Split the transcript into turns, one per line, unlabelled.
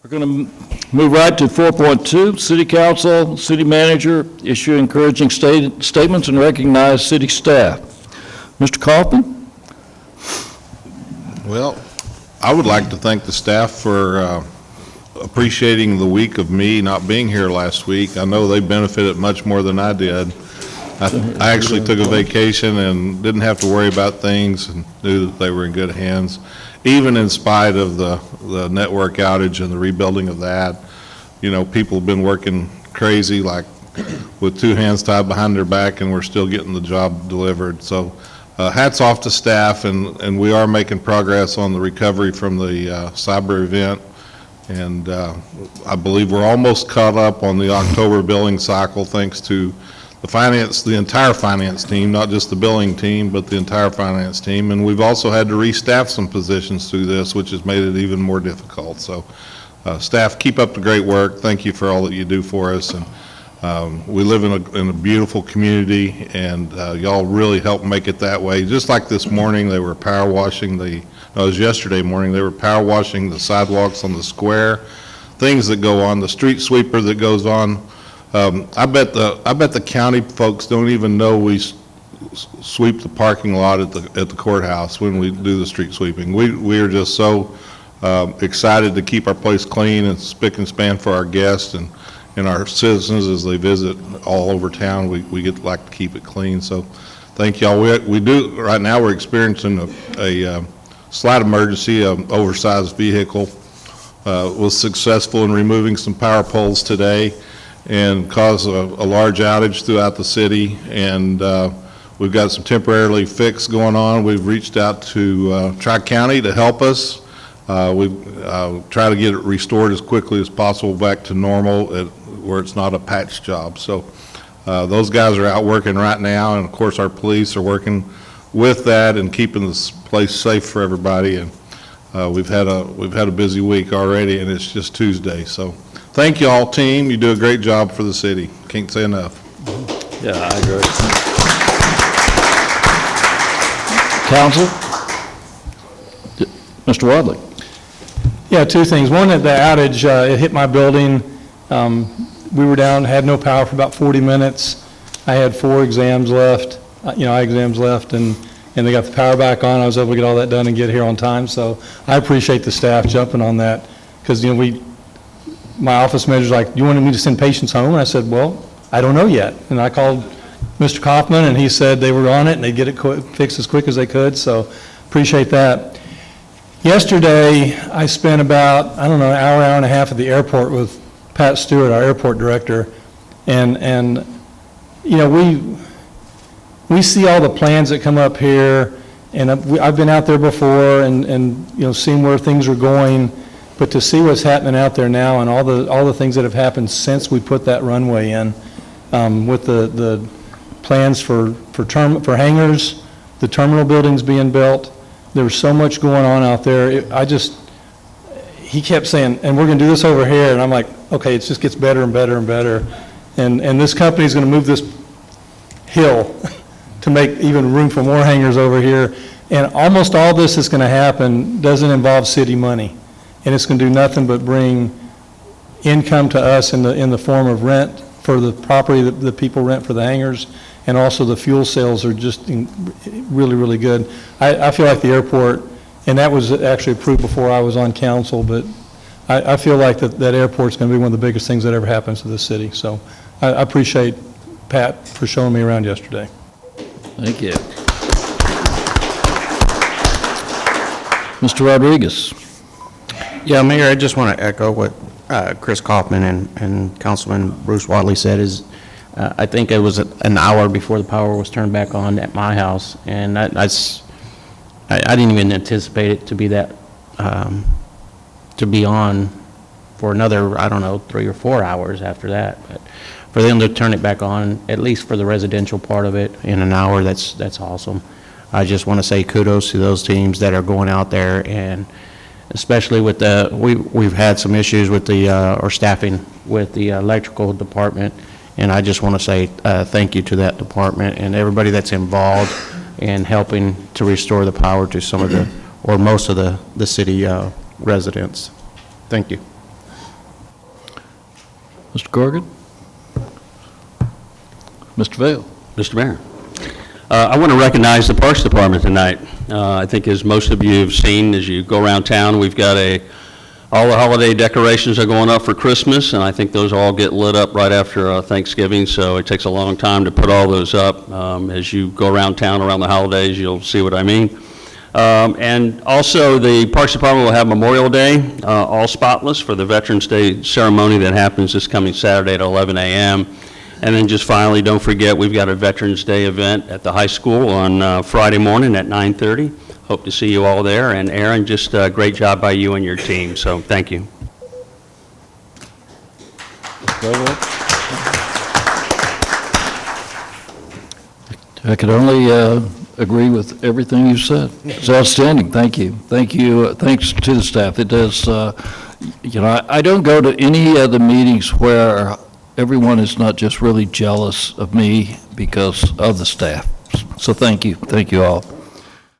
We're going to move right to 4.2, City Council, City Manager, issue encouraging statements and recognize city staff. Mr. Kaufman?
Well, I would like to thank the staff for appreciating the week of me not being here last week. I know they benefited much more than I did. I actually took a vacation and didn't have to worry about things and knew that they were in good hands, even in spite of the network outage and the rebuilding of that. You know, people have been working crazy, like with two hands tied behind their back, and we're still getting the job delivered. So hats off to staff, and we are making progress on the recovery from the cyber event. And I believe we're almost caught up on the October billing cycle, thanks to the entire finance team, not just the billing team, but the entire finance team. And we've also had to restaff some positions through this, which has made it even more difficult. So staff, keep up the great work. Thank you for all that you do for us. And we live in a beautiful community, and y'all really help make it that way. Just like this morning, they were power washing it was yesterday morning, they were power washing the sidewalks on the square, things that go on, the street sweeper that goes on. I bet the county folks don't even know we sweep the parking lot at the courthouse when we do the street sweeping. We are just so excited to keep our place clean and spick and span for our guests and our citizens as they visit all over town. We like to keep it clean. So thank y'all. We do right now. We're experiencing a slight emergency. An oversized vehicle was successful in removing some power poles today and caused a large outage throughout the city, and we've got some temporarily fix going on. We've reached out to Tri-County to help us. We've tried to get it restored as quickly as possible back to normal where it's not a patch job. So those guys are out working right now, and of course our police are working with that and keeping this place safe for everybody. And we've had a busy week already, and it's just Tuesday. So thank you all, team. You do a great job for the city. Can't say enough.
Yeah, I agree. Council? Mr. Wadley?
Yeah, two things. One, at the outage, it hit my building. We were down, had no power for about 40 minutes. I had 4 exams left, eye exams left, and they got the power back on. I was able to get all that done and get here on time. So I appreciate the staff jumping on that, because my office manager's like, "You wanted me to send patients home?" And I said, "Well, I don't know yet." And I called Mr. Kaufman, and he said they were on it and they'd get it fixed as quick as they could. So appreciate that. Yesterday, I spent about, an hour and a half at the airport with Pat Stewart, our airport director, and we see all the plans that come up here, and I've been out there before and seen where things are going, but to see what's happening out there now and all the things that have happened since we put that runway in, with the plans for hangars, the terminal buildings being built. There was so much going on out there. He kept saying, "And we're going to do this over here," and I'm like, okay, it just gets better and better and better. And this company is going to move this hill to make even room for more hangars over here. And almost all this is going to happen doesn't involve city money. And it's going to do nothing but bring income to us in the form of rent for the property that the people rent for the hangars, and also the fuel sales are just really, really good. I feel like the airport, and that was actually approved before I was on council, but I feel like that airport's going to be one of the biggest things that ever happens to this city. So I appreciate Pat for showing me around yesterday.
Thank you. Mr. Rodriguez?
Yeah, Mayor, I just want to echo what Chris Kaufman and Councilman Bruce Wadley said. I think it was an hour before the power was turned back on at my house, and I didn't even anticipate it to be that to be on for another, 3 or 4 hours after that. But for them to turn it back on, at least for the residential part of it, in an hour, that's awesome. I just want to say kudos to those teams that are going out there, and especially with we've had some issues with or staffing with the electrical department, and I just want to say thank you to that department and everybody that's involved in helping to restore the power to some of or most of the city residents. Thank you.
Mr. Corrigan? Mr. Vail?
Mr. Mayor, I want to recognize the Parks Department tonight. I think as most of you have seen, as you go around town, we've got all the holiday decorations are going up for Christmas, and I think those all get lit up right after Thanksgiving, so it takes a long time to put all those up. As you go around town around the holidays, you'll see what I mean. And also, the Parks Department will have Memorial Day, all spotless, for the Veterans Day ceremony that happens this coming Saturday at 11 a.m. And then just finally, don't forget, we've got a Veterans Day event at the high school on Friday morning at 9:30. Hope to see you all there. And Aaron, just a great job by you and your team, so thank you.
I could only agree with everything you said. It's outstanding. Thank you. Thank you. Thanks to the staff. It does, I don't go to any of the meetings where everyone is not just really jealous of me because of the staff. So thank you. Thank you all.